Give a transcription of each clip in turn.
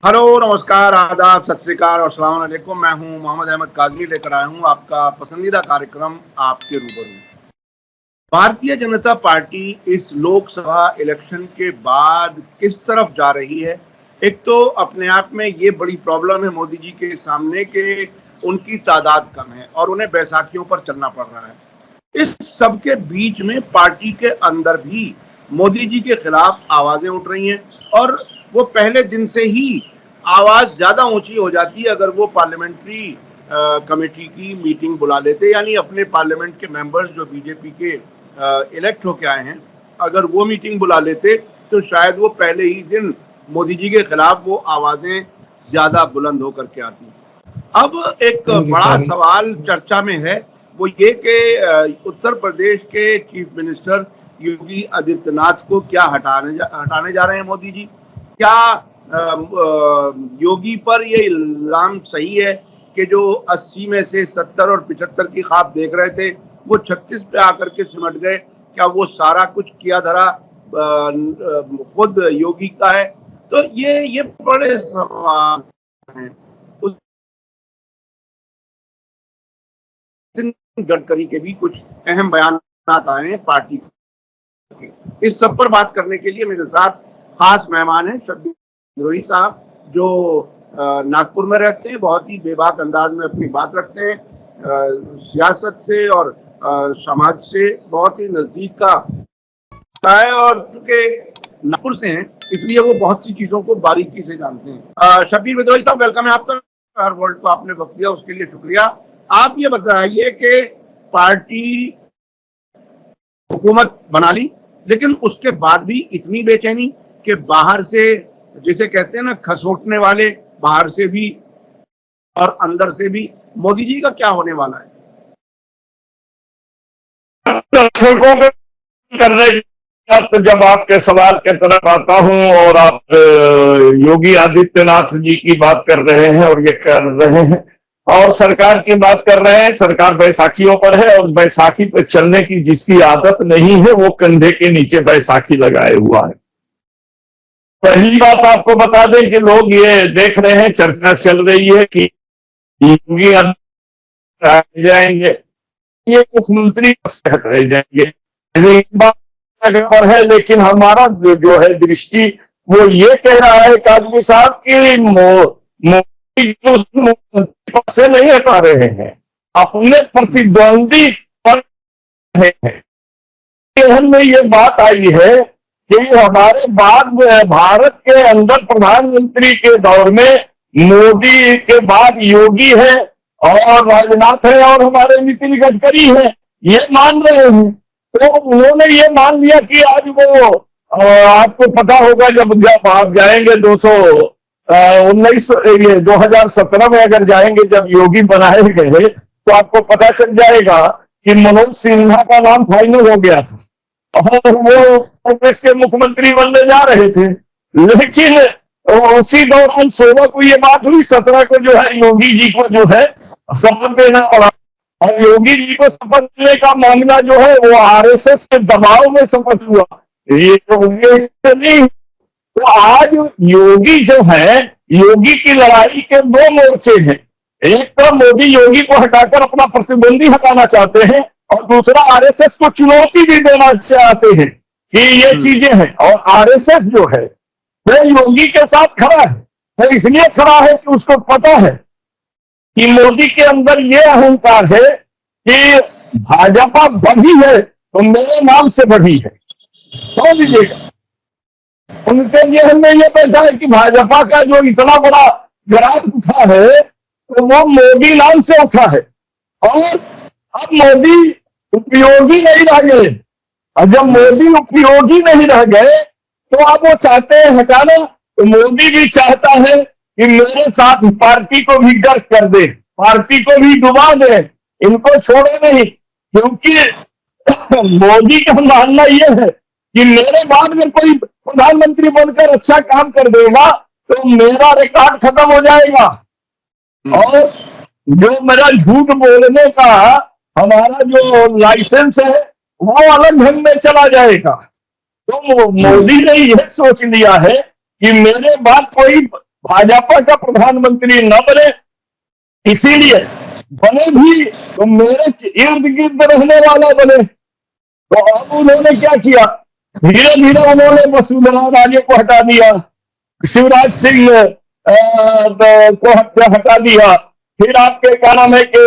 Hello, नमस्कार, आदाब, सत श्री अकाल और अस्सलाम वालेकुम। मैं हूं मोहम्मद अहमद काज़मी, लेकर आया हूं आपका पसंदीदा कार्यक्रम आपके रूबरू। भारतीय जनता पार्टी इस लोकसभा इलेक्शन के बाद किस तरफ जा रही है? एक तो अपने आप में ये बड़ी प्रॉब्लम है मोदी जी के सामने कि उनकी तादाद कम है और उन्हें बैसाखियों पर चलना पड़ रहा है। इस सब के बीच में पार्टी के अंदर भी मोदी जी के खिलाफ आवाजें उठ रही हैं और वो पहले दिन से ही आवाज ज्यादा ऊंची हो जाती है अगर वो पार्लियामेंट्री कमेटी की मीटिंग बुला लेते, यानी अपने पार्लियामेंट के मेंबर्स जो बीजेपी के इलेक्ट होके आए हैं, अगर वो मीटिंग बुला लेते तो शायद वो पहले ही दिन मोदी जी के खिलाफ वो आवाजें ज्यादा बुलंद होकर के आती। अब एक बड़ा सवाल चर्चा में है, वो ये कि उत्तर प्रदेश के चीफ मिनिस्टर योगी आदित्यनाथ को क्या हटाने जा रहे हैं मोदी जी। क्या योगी पर ये इल्जाम सही है कि जो 80 में से 70 और 75 की ख्वाब देख रहे थे वो 36 पे आकर के सिमट गए? क्या वो सारा कुछ किया धरा खुद योगी का है? तो ये बड़े सवाल हैं। नितिन गडकरी के भी कुछ अहम बयान आए हैं पार्टी के। इस सब पर बात करने के लिए मेरे साथ खास मेहमान हैं शब्बीर विद्रोही साहब, जो नागपुर में रहते हैं, बहुत ही बेबाक अंदाज में अपनी बात रखते हैं, सियासत से और समाज से बहुत ही नजदीक का है और चूंकि नागपुर से हैं इसलिए वो बहुत सी चीजों को बारीकी से जानते हैं। शब्बीर विद्रोही साहब, वेलकम है आपका। हर वर्ल्ड को आपने वक्त दिया उसके लिए शुक्रिया। आप ये बताइए कि पार्टी हुकूमत बना ली, लेकिन उसके बाद भी इतनी बेचैनी कि बाहर से, जिसे कहते हैं ना खसोटने वाले, बाहर से भी और अंदर से भी, मोदी जी का क्या होने वाला है? दर्शकों के करने तो जब आपके सवाल की तरफ आता हूं और आप योगी आदित्यनाथ जी की बात कर रहे हैं और ये कर रहे हैं और सरकार की बात कर रहे हैं, सरकार बैसाखियों पर है और बैसाखी पर चलने की जिसकी आदत नहीं है वो कंधे के नीचे बैसाखी लगाए हुआ है। पहली बात आपको बता दें कि लोग ये देख रहे हैं, चर्चा चल रही है कि योगी आदित्यनाथ जाएंगे, ये मुख्यमंत्री हट रह जाएंगे, बात पर है। लेकिन हमारा जो है दृष्टि वो ये कह रहा है काजमी साहब की मोदी से नहीं हटा रहे हैं, अपने प्रतिद्वंदी पर में ये बात आई है कि हमारे बाद भारत के अंदर प्रधानमंत्री के दौर में मोदी के बाद योगी है और राजनाथ है और हमारे नितिन गडकरी है, ये मान रहे हैं। तो उन्होंने ये मान लिया कि आज वो आपको पता होगा जब आप जाएंगे 2017 में अगर जाएंगे, जब योगी बनाए गए तो आपको पता चल जाएगा कि मनोज सिन्हा का नाम फाइनल हो गया था और वो कांग्रेस के मुख्यमंत्री बनने जा रहे थे। लेकिन उसी दौरान 16 को ये बात हुई, 17 को जो है योगी जी को जो है शपथ देना पड़ा और योगी जी को शपथ देने का मामला जो है वो आरएसएस के दबाव में शपथ हुआ, ये इससे नहीं। तो आज योगी जो है, योगी की लड़ाई के दो मोर्चे हैं। एक तरफ मोदी योगी को हटाकर अपना प्रतिद्वंदी हटाना चाहते हैं और दूसरा आरएसएस को चुनौती भी देना चाहते हैं कि ये चीजें हैं। और आरएसएस जो है वो योगी के साथ खड़ा है, वो इसलिए खड़ा है कि उसको पता है कि मोदी के अंदर ये अहंकार है कि भाजपा बढ़ी है तो मेरे नाम से बढ़ी है, समझ लीजिएगा। उनके ये में ये बैठा है कि भाजपा का जो इतना बड़ा ग्राफ उठा है तो वो मोदी नाम से उठा है और अब मोदी उपयोगी नहीं रह गए। और जब मोदी उपयोगी नहीं रह गए तो अब वो चाहते हैं हटाना। तो मोदी भी चाहता है कि मेरे साथ पार्टी को भी गर्क कर दे, पार्टी को भी डुबा दे, इनको छोड़े नहीं। क्योंकि मोदी का मानना यह है कि मेरे बाद में कोई प्रधानमंत्री बनकर अच्छा काम कर देगा तो मेरा रिकॉर्ड खत्म हो जाएगा और जो मेरा झूठ बोलने का हमारा जो लाइसेंस है वो अलग ढंग में चला जाएगा। तो मोदी ने यह सोच लिया है कि मेरे बाद कोई भाजपा का प्रधानमंत्री न बने, इसीलिए बने भी तो मेरे इर्द गिर्द रहने वाला बने। तो अब उन्होंने क्या किया, धीरे धीरे उन्होंने वसुंधरा राजे को हटा दिया, शिवराज सिंह को हटा दिया, फिर आपके क्या नाम है कि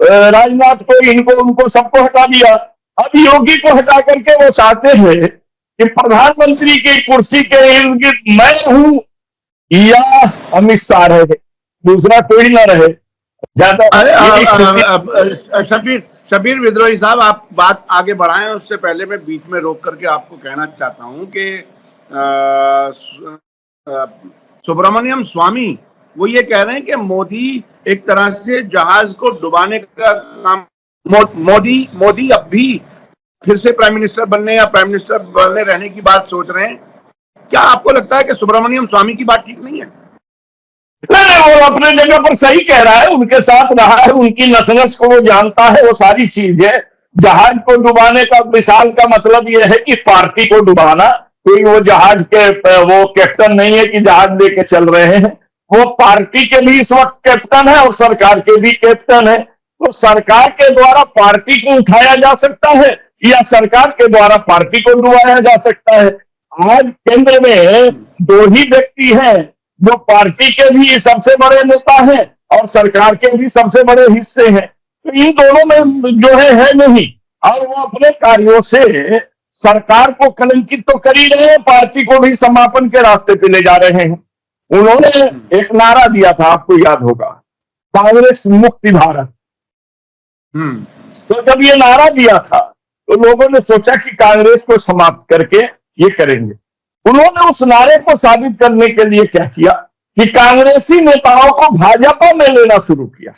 राजनाथ को, इनको उनको सबको हटा दिया। अब योगी को हटा करके वो चाहते हैं कि प्रधानमंत्री की कुर्सी के इर्द गिर्द मैं रहूं या अमित शाह रहे, दूसरा कोई ना रहे। ज्यादा शबीर विद्रोही साहब, आप बात आगे बढ़ाएं उससे पहले मैं बीच में रोक करके आपको कहना चाहता हूं कि सुब्रमण्यम स्वामी वो ये कह रहे हैं कि मोदी एक तरह से जहाज को डुबाने का काम, मोदी अब भी फिर से प्राइम मिनिस्टर बनने या प्राइम मिनिस्टर बनने रहने की बात सोच रहे हैं। क्या आपको लगता है कि सुब्रमण्यम स्वामी की बात ठीक नहीं है? नहीं, वो अपने जगह पर सही कह रहा है, उनके साथ रहा है, उनकी नस नस को वो जानता है, वो सारी चीजें। जहाज को डुबाने का विशाल का मतलब यह है कि पार्टी को डुबाना, कोई वो जहाज के वो कैप्टन नहीं है कि जहाज लेके चल रहे हैं, वो पार्टी के भी इस वक्त कैप्टन है और सरकार के भी कैप्टन है। तो सरकार के द्वारा पार्टी को उठाया जा सकता है या सरकार के द्वारा पार्टी को डुबाया जा सकता है। आज केंद्र में दो ही व्यक्ति हैं जो पार्टी के भी सबसे बड़े नेता हैं और सरकार के भी सबसे बड़े हिस्से हैं। तो इन दोनों में जो है नहीं, और वो अपने कार्यों से सरकार को कलंकित तो कर ही रहे हैं, पार्टी को भी समापन के रास्ते पे ले जा रहे हैं। उन्होंने एक नारा दिया था, आपको याद होगा, कांग्रेस मुक्ति भारत। तो जब ये नारा दिया था तो लोगों ने सोचा कि कांग्रेस को समाप्त करके ये करेंगे। उन्होंने उस नारे को साबित करने के लिए क्या किया कि कांग्रेसी नेताओं को भाजपा में लेना शुरू किया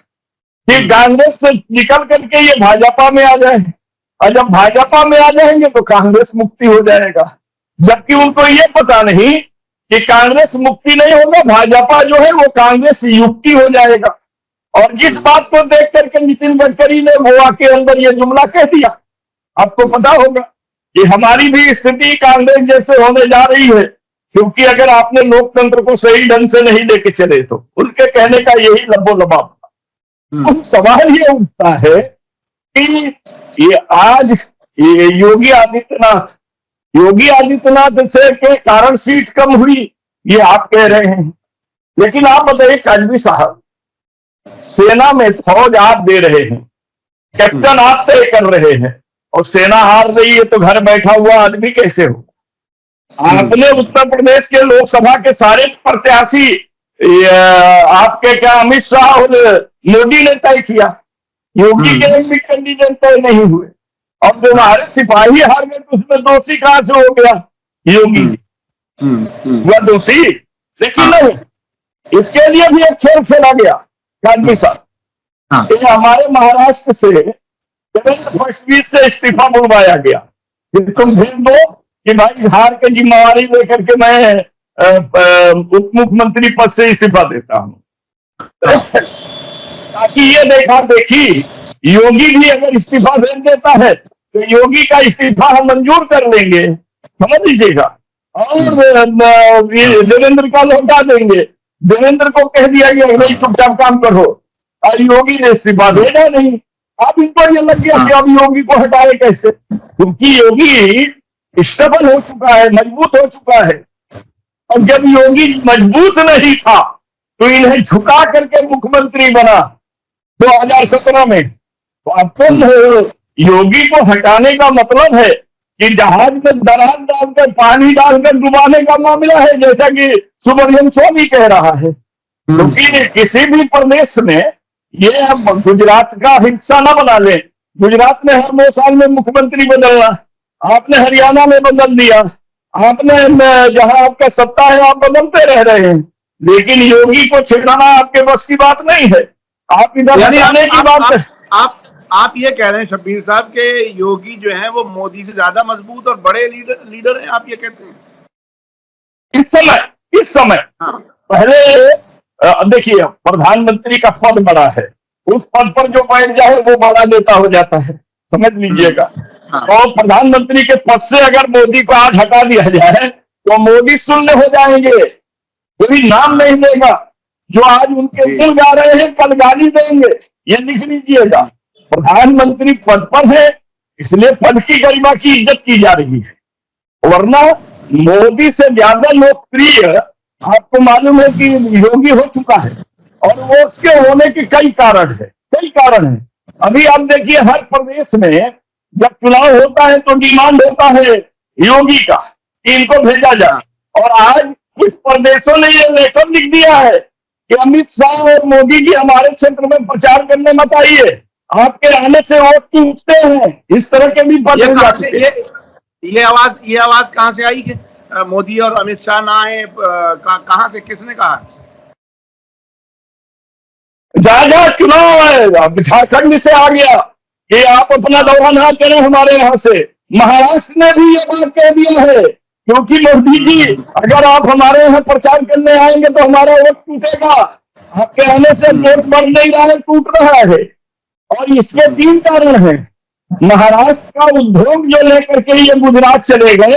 कि कांग्रेस से निकल करके ये भाजपा में आ जाए, और जब भाजपा में आ जाएंगे तो कांग्रेस मुक्ति हो जाएगा। जबकि उनको ये पता नहीं कि कांग्रेस मुक्ति नहीं होगा, भाजपा जो है वो कांग्रेस युक्ति हो जाएगा। और जिस बात को देख करके नितिन गडकरी ने गोवा के अंदर ये जुमला कह दिया, आपको पता होगा कि हमारी भी स्थिति कांग्रेस जैसे होने जा रही है, क्योंकि अगर आपने लोकतंत्र को सही ढंग से नहीं लेके चले तो उनके कहने का यही लबो-लबाब था। अब सवाल ये उठता है कि ये आज ये योगी आदित्यनाथ से के कारण सीट कम हुई, ये आप कह रहे हैं, लेकिन आप बताइए काजमी साहब, सेना में फौज आप दे रहे हैं, कैप्टन आप तय कर रहे हैं, और सेना हार रही है तो घर बैठा हुआ आदमी कैसे हो? आपने उत्तर प्रदेश के लोकसभा के सारे प्रत्याशी आपके क्या अमित शाह और मोदी ने तय किया, योगी के एक भी कैंडिडेट तय नहीं हुए। अब जो हमारे सिपाही हार गए तो उसमें दोषी कहां से हो गया योगी? वह दोषी? लेकिन नहीं, इसके लिए भी एक खेल खेला गया काजमी साहब। हमारे महाराष्ट्र से देवेंद्र फडणवीस से इस्तीफा बुलवाया गया कि तुम भेज दो कि भाई हार के जिम्मेवारी लेकर के मैं उप मुख्यमंत्री पद से इस्तीफा देता हूं, ताकि ये देखा देखी योगी भी अगर इस्तीफा भेज देता है तो योगी का इस्तीफा हम मंजूर कर लेंगे, समझ लीजिएगा, और देवेंद्र का लौटा देंगे। देवेंद्र को कह दिया गया भाई चुपचाप काम करो, और योगी ने इस्तीफा भेजा नहीं। अब इनको ये लग गया कि अब योगी को हटाए कैसे, क्योंकि योगी स्टेबल हो चुका है, मजबूत हो चुका है। और जब योगी मजबूत नहीं था तो इन्हें झुका करके मुख्यमंत्री बना 2017 में। तो आपको योगी को हटाने का मतलब है कि जहाज में दरार डालकर पानी डालकर डुबाने का मामला है, जैसा कि सुब्रमण्यम स्वामी कह रहा है। क्योंकि किसी भी प्रदेश में ये अब गुजरात का हिस्सा न बना ले। गुजरात में हर 2 साल में मुख्यमंत्री बदलना, आपने हरियाणा में बदल दिया, आपने जहां आपका सत्ता है आप बदलते रह रहे हैं, लेकिन योगी को छेड़ना आपके बस की बात नहीं है। आप इधर आने की बात है। आप ये कह रहे हैं शब्बीर साहब के योगी जो है वो मोदी से ज्यादा मजबूत और बड़े लीडर हैं, आप ये कहते हैं? इस समय पहले देखिए, प्रधानमंत्री का पद बड़ा है, उस पद पर जो बैठ जाए वो बड़ा नेता हो जाता है, समझ लीजिएगा। और प्रधानमंत्री के पद से अगर मोदी को आज हटा दिया जाए तो मोदी शून्य हो जाएंगे। कोई नाम नहीं लेगा। जो आज उनके गुण गा रहे हैं कल गाली देंगे, ये लिख लीजिएगा। प्रधानमंत्री पद पर है, इसलिए पद की गरिमा की इज्जत की जा रही है, वरना मोदी से ज्यादा लोकप्रिय आपको मालूम है कि योगी हो चुका है। और वो उसके होने के कई कारण है, कई कारण है। अभी आप देखिए हर प्रदेश में जब चुनाव होता है तो डिमांड होता है योगी का कि इनको भेजा जाए। और आज कुछ प्रदेशों ने ये लेटर लिख दिया है कि अमित शाह और मोदी जी हमारे क्षेत्र में प्रचार करने मत आइए, आपके आने से वोट टूटते हैं। इस तरह के भी पत्र ये आवाज कहां से आई कि मोदी और अमित शाह ना आए? कहां से, किसने कहा? जहां जहां चुनाव है, अब झारखंड से आ गया कि आप अपना दौरा ना करें हमारे यहाँ से। महाराष्ट्र ने भी ये बात कह दिया है, क्योंकि मोदी जी अगर आप हमारे यहाँ प्रचार करने आएंगे तो हमारा वोट टूटेगा। आपके आने से वोट बढ़ नहीं रहा है, टूट रहा है। और इसके 3 कारण हैं। महाराष्ट्र का उद्योग जो लेकर के ये गुजरात चले गए,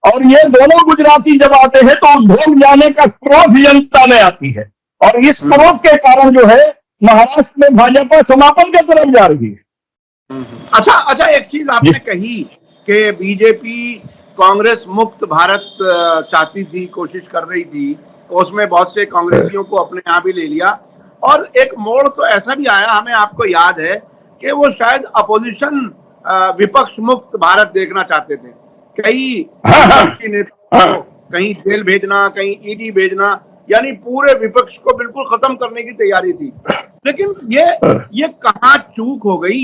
और ये दोनों गुजराती जब आते हैं तो उद्योग जाने का क्रोध जनता में आती है, और इस क्रोध के कारण जो है महाराष्ट्र में भाजपा समापन की तरफ जा रही है। अच्छा, एक चीज आपने कही कि बीजेपी कांग्रेस मुक्त भारत चाहती थी, कोशिश कर रही थी, उसमें बहुत से कांग्रेसियों को अपने यहाँ भी ले लिया। और एक मोड़ तो ऐसा भी आया, हमें आपको याद है कि वो शायद अपोजिशन विपक्ष मुक्त भारत देखना चाहते थे। कई विपक्षी नेताओं को कहीं जेल भेजना, कहीं ईडी भेजना, यानी पूरे विपक्ष को बिल्कुल खत्म करने की तैयारी थी। लेकिन ये कहाँ चूक हो गई?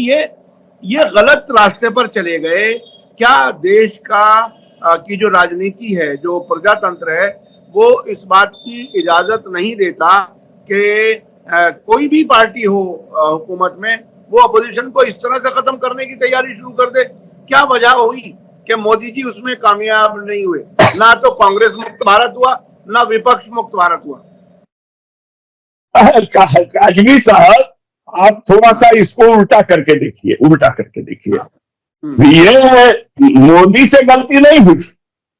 ये गलत रास्ते पर चले गए क्या? देश की जो राजनीति है, जो प्रजातंत्र है, वो इस बात की इजाजत नहीं देता कि कोई भी पार्टी हो हुकूमत में, वो अपोजिशन को इस तरह से खत्म करने की तैयारी शुरू कर दे। क्या वजह हुई कि मोदी जी उसमें कामयाब नहीं हुए? ना तो कांग्रेस मुक्त भारत हुआ, ना विपक्ष मुक्त भारत हुआ। काजमी साहब, आप थोड़ा सा इसको उल्टा करके देखिए, ये मोदी से गलती नहीं हुई,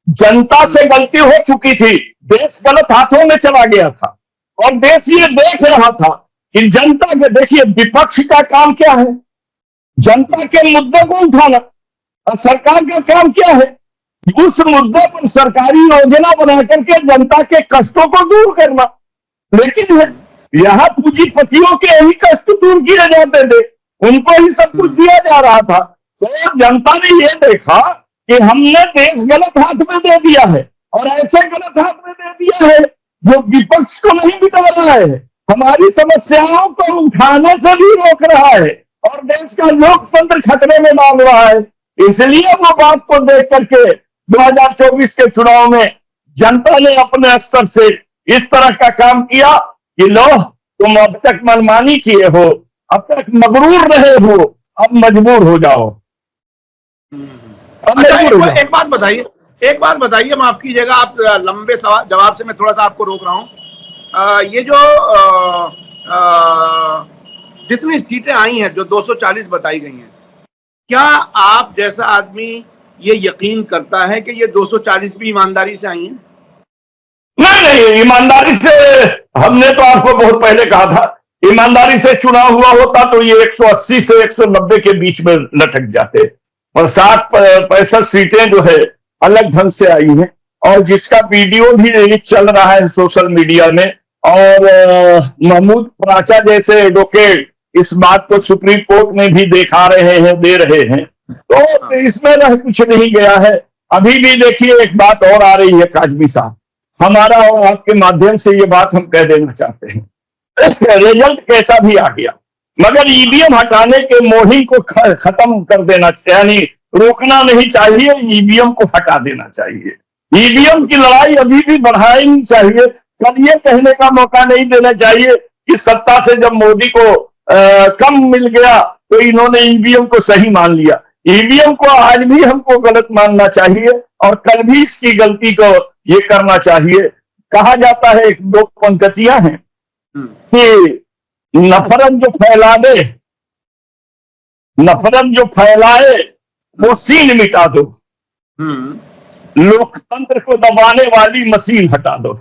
जनता से गलती हो चुकी थी। देश गलत हाथों में चला गया था, और देश ये देख रहा था कि जनता के, देखिए विपक्ष का काम क्या है? जनता के मुद्दे को उठाना। और सरकार का काम क्या है? उस मुद्दे पर सरकारी योजना बना करके जनता के कष्टों को दूर करना। लेकिन यहाँ पूंजीपतियों के यही कष्ट दूर किए जाते थे, उनको ही सब कुछ दिया जा रहा था। तो जनता ने ये देखा कि हमने देश गलत हाथ में दे दिया है, और ऐसे गलत हाथ में दे दिया है जो विपक्ष को नहीं मिटा रहा है, हमारी समस्याओं को उठाने से भी रोक रहा है, और देश का लोकतंत्र खतरे में डाल रहा है। इसलिए वो बात को देख करके 2024 के चुनाव में जनता ने अपने स्तर से इस तरह का काम किया कि लो, तुम अब तक मनमानी किए हो, अब तक मगरूर रहे हो, अब मजबूर हो जाओ। एक बात बताइए, माफ कीजिएगा, आप लंबे जवाब से मैं थोड़ा सा आपको रोक रहा हूं। ये जो जितनी सीटें आई हैं, जो 240 बताई गई हैं, क्या आप जैसा आदमी ये यकीन करता है कि ये 240 भी ईमानदारी से आई हैं? नहीं, ईमानदारी से हमने तो आपको बहुत पहले कहा था, ईमानदारी से चुनाव हुआ होता तो ये 180 से 190 के बीच में लटक जाते। और 60-65 सीटें जो है अलग ढंग से आई हैं, और जिसका वीडियो भी चल रहा है सोशल मीडिया में, और महमूद प्राचा जैसे एडवोकेट इस बात को सुप्रीम कोर्ट में भी दिखा रहे हैं, दे रहे हैं, तो इसमें रह कुछ नहीं गया है। अभी भी देखिए एक बात और आ रही है काजमी साहब, हमारा और आपके माध्यम से ये बात हम कह देना चाहते हैं, रिजल्ट कैसा भी आ गया, मगर ईवीएम हटाने के मुहिम को खत्म कर देना, यानी रोकना नहीं चाहिए, ईवीएम को हटा देना चाहिए। ईवीएम की लड़ाई अभी भी बढ़ानी चाहिए। कल ये कहने का मौका नहीं देना चाहिए कि सत्ता से जब मोदी को कम मिल गया तो इन्होंने ईवीएम को सही मान लिया। ईवीएम को आज भी हमको गलत मानना चाहिए, और कल भी इसकी गलती को ये करना चाहिए। कहा जाता है, एक दो पंक्तियां हैं कि नफरत जो फैलाए वो सीन मिटा दो, लोकतंत्र को दबाने वाली मशीन हटा दो।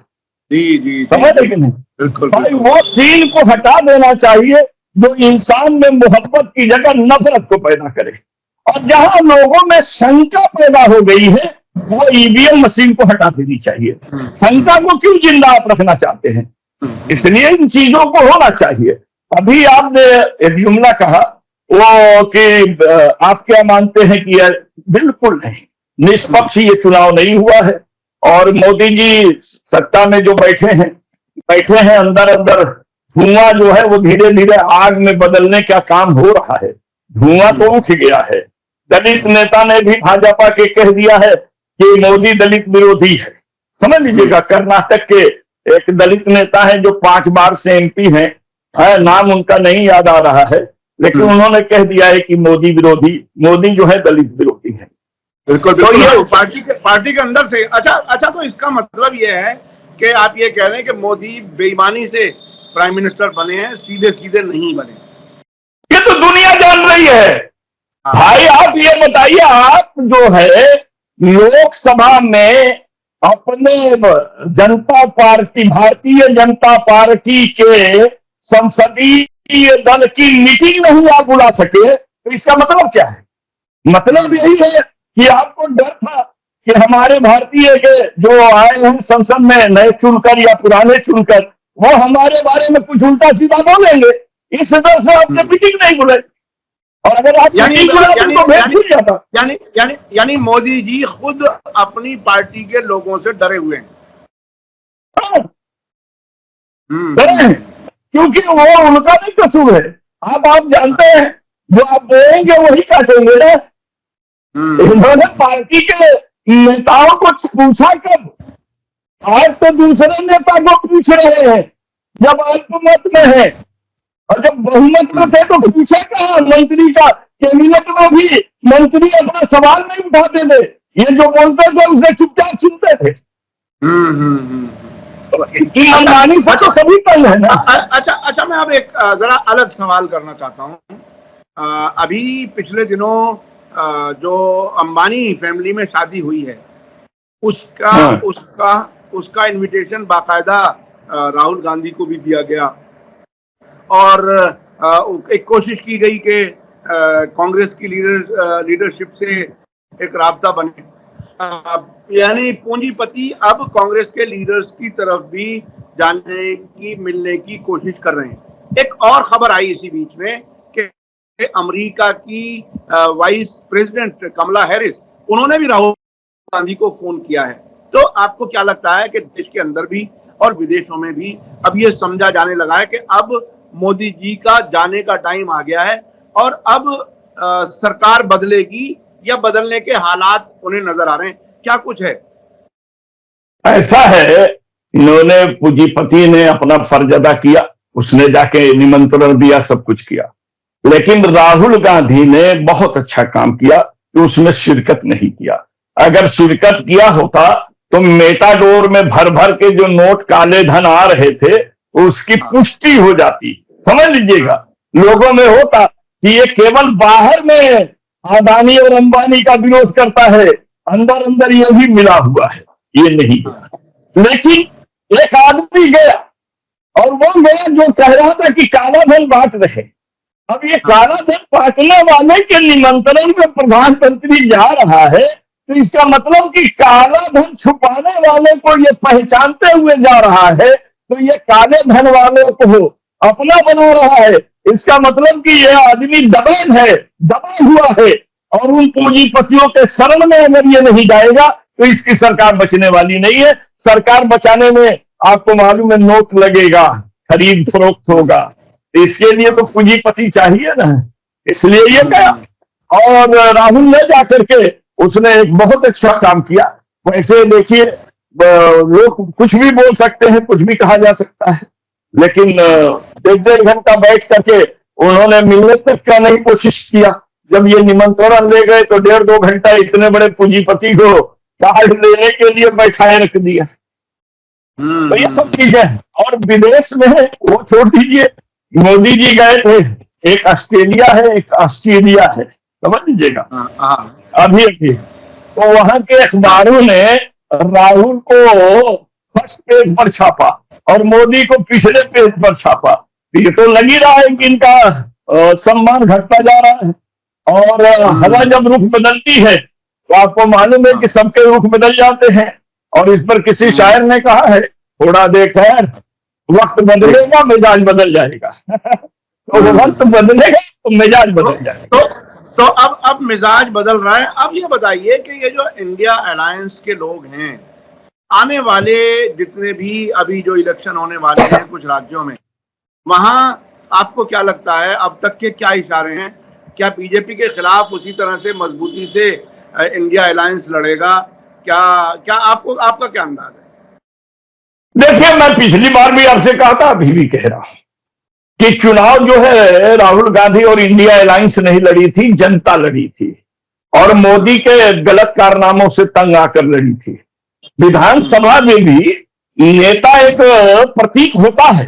जी जी समझ जी, रहे कि नहीं? बिल्कुल भाई बिल्कुल। वो सीन को हटा देना चाहिए जो इंसान में मोहब्बत की जगह नफरत को पैदा करे। और जहां लोगों में शंका पैदा हो गई है वो ईवीएम मशीन को हटा देनी चाहिए। शंका को क्यों जिंदा आप रखना चाहते हैं? इसलिए इन चीजों को होना चाहिए। अभी आपने एक जुमला कहा वो कि आप क्या मानते हैं कि बिल्कुल नहीं, निष्पक्ष ये चुनाव नहीं हुआ है। और मोदी जी सत्ता में जो बैठे हैं अंदर अंदर धुआं जो है वो धीरे धीरे आग में बदलने का काम हो रहा है। धुआं तो उठ गया है। दलित नेता ने भी भाजपा के कह दिया है कि मोदी दलित विरोधी है। समझ लीजिएगा, कर्नाटक के एक दलित नेता है जो 5 बार से एमपी हैं, नाम उनका नहीं याद आ रहा है, लेकिन उन्होंने कह दिया है कि मोदी जो है दलित विरोधी है। बिल्कुल तो बिल्कुल। ये हाँ, पार्टी के अंदर से। अच्छा अच्छा, तो इसका मतलब ये है कि आप ये कह रहे हैं कि मोदी बेईमानी से प्राइम मिनिस्टर बने हैं, सीधे सीधे नहीं बने। ये तो दुनिया जान रही है। हाँ, भाई आप ये बताइए, आप जो है लोकसभा में अपने भारतीय जनता पार्टी के संसदीय दल की मीटिंग नहीं आप बुला सके, तो इसका मतलब क्या है? मतलब यही है कि आपको डर था कि हमारे भारतीय के जो आए हैं संसद में नए चुनकर या पुराने चुनकर, वो हमारे बारे में कुछ उल्टा सीधा बोलेंगे, इस डर से आपने मीटिंग नहीं बुलाई। और अगर आप यानी मीटिंग बुलाते यानी तो भेद यानी खुल जाता। यानी यानी यानी मोदी जी खुद अपनी पार्टी के लोगों से डरे हुए हैं। हाँ, हम्म डरे हम्म हैं, क्योंकि वो उनका नहीं कसूर है। आप जानते हैं जो आप बोलेंगे वही काटेंगे ना। इन्होंने पार्टी के नेताओं को पूछा कब? आज तो दूसरे नेता को पूछ रहे हैं जब अल्पमत में है, और जब बहुमत में थे तो पूछा कहा मंत्री का? कैबिनेट में भी मंत्री अपना सवाल नहीं उठाते थे, ये जो बोलते थे उसे चुपचाप सुनते थे। हम्म। तो इनकी अच्छा मनमानी से तो अच्छा सभी तंग है ना। अच्छा अच्छा, मैं अब एक जरा अलग सवाल करना चाहता हूँ। अभी पिछले दिनों जो अंबानी फैमिली में शादी हुई है, उसका हाँ, उसका उसका इनविटेशन बाकायदा राहुल गांधी को भी दिया गया। और एक कोशिश की गई कि कांग्रेस की लीडरशिप से एक राब्ता बने। यानी पूंजीपति अब कांग्रेस के लीडर्स की तरफ भी जाने की, मिलने की कोशिश कर रहे हैं। एक और खबर आई इसी बीच में कि अमेरिका की वाइस प्रेसिडेंट कमला हैरिस, उन्होंने भी राहुल गांधी को फोन किया है। तो आपको क्या लगता है कि देश के अंदर भी और विदेशों में भी अब ये समझा जाने लगा है कि अब मोदी जी का जाने का टाइम आ गया है और अब सरकार बदलेगी या बदलने के हालात उन्हें नजर आ रहे हैं? क्या कुछ है? ऐसा है, इन्होंने पूंजीपति ने अपना फर्ज अदा किया, उसने जाके निमंत्रण दिया, सब कुछ किया, लेकिन राहुल गांधी ने बहुत अच्छा काम किया कि उसमें शिरकत नहीं किया। अगर शिरकत किया होता तो मेटाडोर में भर भर के जो नोट काले धन आ रहे थे उसकी पुष्टि हो जाती। समझ लीजिएगा, लोगों में होता कि ये केवल बाहर में अदानी और अंबानी का विरोध करता है, अंदर अंदर ये भी मिला हुआ है, ये नहीं है। लेकिन एक आदमी गया और वो गया जो कह रहा था कि काला धन बांट रहे। अब ये काला धन बांटने वाले के निमंत्रण में प्रधानमंत्री जा रहा है, तो इसका मतलब कि काला धन छुपाने वाले को ये पहचानते हुए जा रहा है, तो ये काले धन वाले को अपना बना रहा है। इसका मतलब कि ये आदमी दबंग है, दबा हुआ है, और उन पूंजीपतियों के शरण में अगर ये नहीं जाएगा तो इसकी सरकार बचने वाली नहीं है। सरकार बचाने में आपको मालूम है नोट लगेगा, खरीद फरोख्त होगा, इसके लिए तो पूंजीपति चाहिए ना, इसलिए ये गया। और राहुल ने जाकर के उसने एक बहुत अच्छा काम किया। वैसे देखिए, लोग कुछ भी बोल सकते हैं, कुछ भी कहा जा सकता है, लेकिन 1.5 घंटा बैठ करके उन्होंने मिलने तक का नहीं कोशिश किया। जब ये निमंत्रण ले गए तो 1.5-2 घंटा इतने बड़े पूंजीपति को कार्ड लेने के लिए बैठाए रख दिया। तो ये सब चीजें, और विदेश में वो छोड़ दीजिए, मोदी जी गए थे, एक ऑस्ट्रेलिया है, एक ऑस्ट्रेलिया है, समझ लीजिएगा, अभी अभी तो वहां के अखबारों ने राहुल को फर्स्ट पेज पर छापा और मोदी को पिछले पेज पर छापा। ये तो लग ही रहा है कि इनका सम्मान घटता जा रहा है। और हवा जब रुख बदलती है तो आपको मालूम है कि सबके रुख बदल जाते हैं। और इस पर किसी शायर ने कहा है, थोड़ा देर ठहर, वक्त बदलेगा मिजाज बदल जाएगा। तो वक्त बदलेगा तो मिजाज बदल जाएगा। तो अब मिजाज बदल रहा है। अब ये बताइए कि ये जो इंडिया अलायंस के लोग हैं, आने वाले जितने भी अभी जो इलेक्शन होने वाले हैं कुछ राज्यों में, वहां आपको क्या लगता है अब तक के क्या इशारे हैं? क्या बीजेपी के खिलाफ उसी तरह से मजबूती से इंडिया अलायंस लड़ेगा? क्या क्या आपको आपका क्या अंदाज है? देखिए, मैं पिछली बार भी आपसे कहा था, अभी भी कह रहा हूं कि चुनाव जो है राहुल गांधी और इंडिया अलायंस नहीं लड़ी थी, जनता लड़ी थी। और मोदी के गलत कारनामों से तंग आकर लड़ी थी। विधानसभा में भी नेता एक प्रतीक होता है,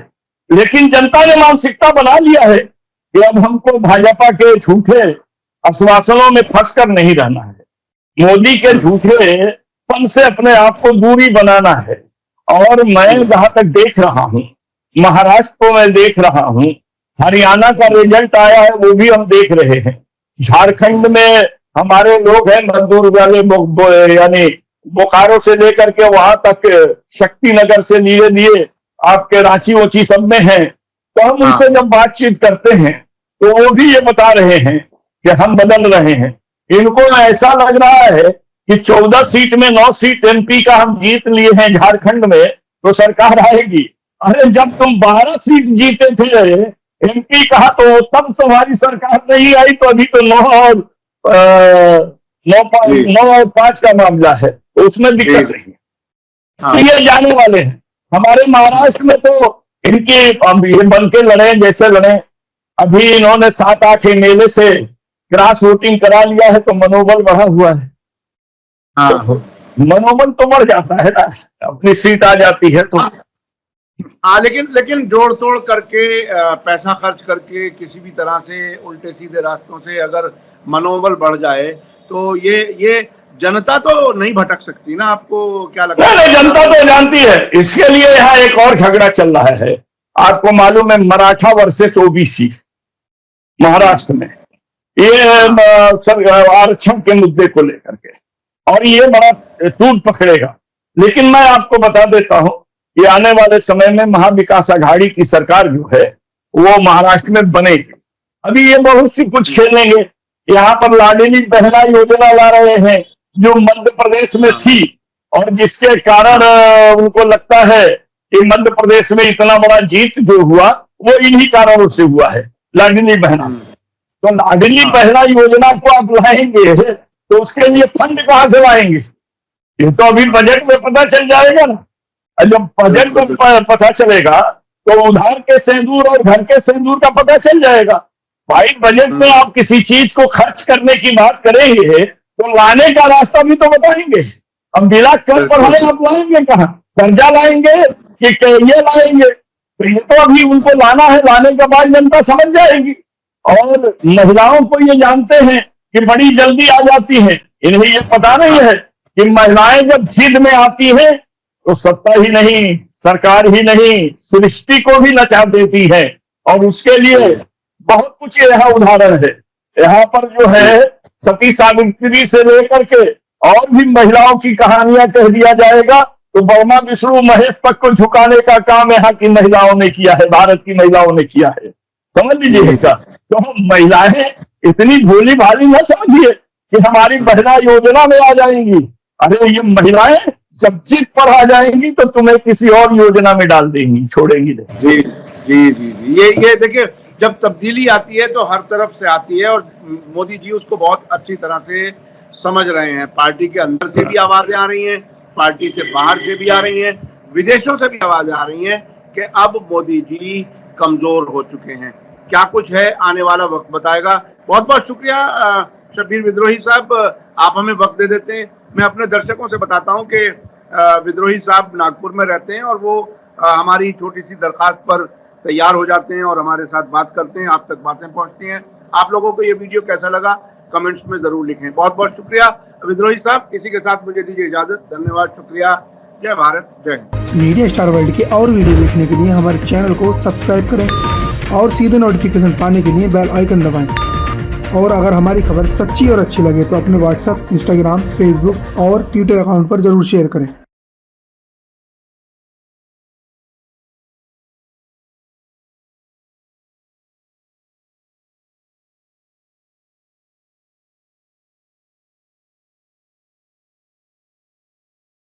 लेकिन जनता ने मानसिकता बना लिया है कि अब हमको भाजपा के झूठे आश्वासनों में फंसकर नहीं रहना है, मोदी के झूठे पन से अपने आप को दूरी बनाना है। और मैं जहां तक देख रहा हूं, महाराष्ट्र को मैं देख रहा हूं, हरियाणा का रिजल्ट आया है वो भी हम देख रहे हैं, झारखंड में हमारे लोग हैं मजदूर वाले, यानी बोकारो से लेकर के वहां तक शक्तिनगर से लिए लिए आपके रांची वोची सब में हैं। तो हम उनसे जब बातचीत करते हैं तो वो भी ये बता रहे हैं कि हम बदल रहे हैं। इनको ऐसा लग रहा है कि 14 सीट में 9 सीट एमपी का हम जीत लिए हैं झारखंड में तो सरकार आएगी। अरे जब तुम 12 सीट जीते थे एमपी कहा तो तब तुम्हारी सरकार नहीं आई, तो अभी तो 9 और 5 का मामला है, तो उसमें दिक्कत नहीं है। तो ये जाने वाले हैं। हमारे महाराष्ट्र में तो इनके ये बन के लड़े जैसे लड़े, अभी इन्होंने 7-8 एमएलए से क्रॉस वोटिंग करा लिया है, तो मनोबल बढ़ा हुआ है। तो मनोबल तो बढ़ जाता है ना, अपनी सीट आ जाती है तो। लेकिन जोड़ तोड़ करके पैसा खर्च करके किसी भी तरह से उल्टे सीधे रास्तों से अगर मनोबल बढ़ जाए तो ये जनता तो नहीं भटक सकती ना? आपको क्या लगता है? नहीं, जनता तो जानती है। इसके लिए यहाँ एक और झगड़ा चल रहा है, आपको मालूम है, मराठा वर्सेस ओबीसी महाराष्ट्र में, ये आरक्षण के मुद्दे को लेकर के, और ये बड़ा टूट पकड़ेगा। लेकिन मैं आपको बता देता हूं कि आने वाले समय में महाविकास आघाड़ी की सरकार जो है वो महाराष्ट्र में बनेगी। अभी ये बहुत सी कुछ खेलेंगे, यहाँ पर लाडली बहना योजना ला रहे हैं जो मध्य प्रदेश में थी, और जिसके कारण उनको लगता है कि मध्य प्रदेश में इतना बड़ा जीत जो हुआ वो इन्हीं कारणों से हुआ है, लाडली बहना से। तो लाडली बहना योजना को आप लाएंगे तो उसके लिए फंड कहां से लाएंगे? ये तो अभी बजट में पता चल जाएगा ना। जब बजट में पता चलेगा तो उधार के सिंदूर और घर के सिंदूर का पता चल जाएगा। भाई बजट में आप किसी चीज को खर्च करने की बात करेंगे तो लाने का रास्ता भी तो बताएंगे। अब बिना कर पढ़ाए आप लाएंगे कहाँ? कर्जा लाएंगे कि ये लाएंगे? तो ये तो अभी उनको लाना है, लाने के बाद जनता समझ जाएगी। और महिलाओं को ये जानते हैं कि बड़ी जल्दी आ जाती है, इन्हें ये पता नहीं है कि महिलाएं जब जिद में आती हैं तो सत्ता ही नहीं, सरकार ही नहीं, सृष्टि को भी नचा देती है। और उसके लिए बहुत कुछ यहाँ उदाहरण है। यहाँ पर जो है सती सावित्री से लेकर के और भी महिलाओं की कहानियां कह दिया जाएगा तो ब्रह्मा विष्णु महेश तक को झुकाने का काम यहाँ की महिलाओं ने किया है, भारत की महिलाओं ने किया है। समझ लीजिएगा। तो महिलाएं इतनी भोली भाली न समझिए कि हमारी बहना योजना में आ जाएंगी। अरे ये महिलाएं जब जीत पर आ जाएंगी तो तुम्हें किसी और योजना में डाल देंगी, छोड़ेंगी नहीं। जी जी जी जी, ये देखिए, जब तब्दीली आती है तो हर तरफ से आती है, और मोदी जी उसको बहुत अच्छी तरह से समझ रहे हैं। पार्टी के अंदर से भी आवाजें आ रही हैं, पार्टी से बाहर से भी आ रही हैं, विदेशों से भी आवाजें आ रही हैं कि अब मोदी जी कमजोर हो चुके हैं। क्या कुछ है आने वाला वक्त बताएगा। बहुत बहुत शुक्रिया शब्बीर विद्रोही साहब, आप हमें वक्त दे देते हैं। मैं अपने दर्शकों से बताता हूं कि विद्रोही साहब नागपुर में रहते हैं और वो हमारी छोटी सी दरखास्त पर तैयार हो जाते हैं और हमारे साथ बात करते हैं, आप तक बातें पहुंचती हैं। आप लोगों को ये वीडियो कैसा लगा कमेंट्स में जरूर लिखें। बहुत बहुत शुक्रिया विद्रोही साहब। इसी के साथ मुझे दीजिए इजाजत। धन्यवाद, शुक्रिया, जय भारत, जय हिंद। मीडिया स्टार वर्ल्ड के और वीडियो देखने के लिए हमारे चैनल को सब्सक्राइब करें और सीधे नोटिफिकेशन पाने के लिए बेल आइकन दबाएं। और अगर हमारी खबर सच्ची और अच्छी लगे तो अपने व्हाट्सएप, इंस्टाग्राम, फेसबुक और ट्विटर अकाउंट पर जरूर शेयर करें।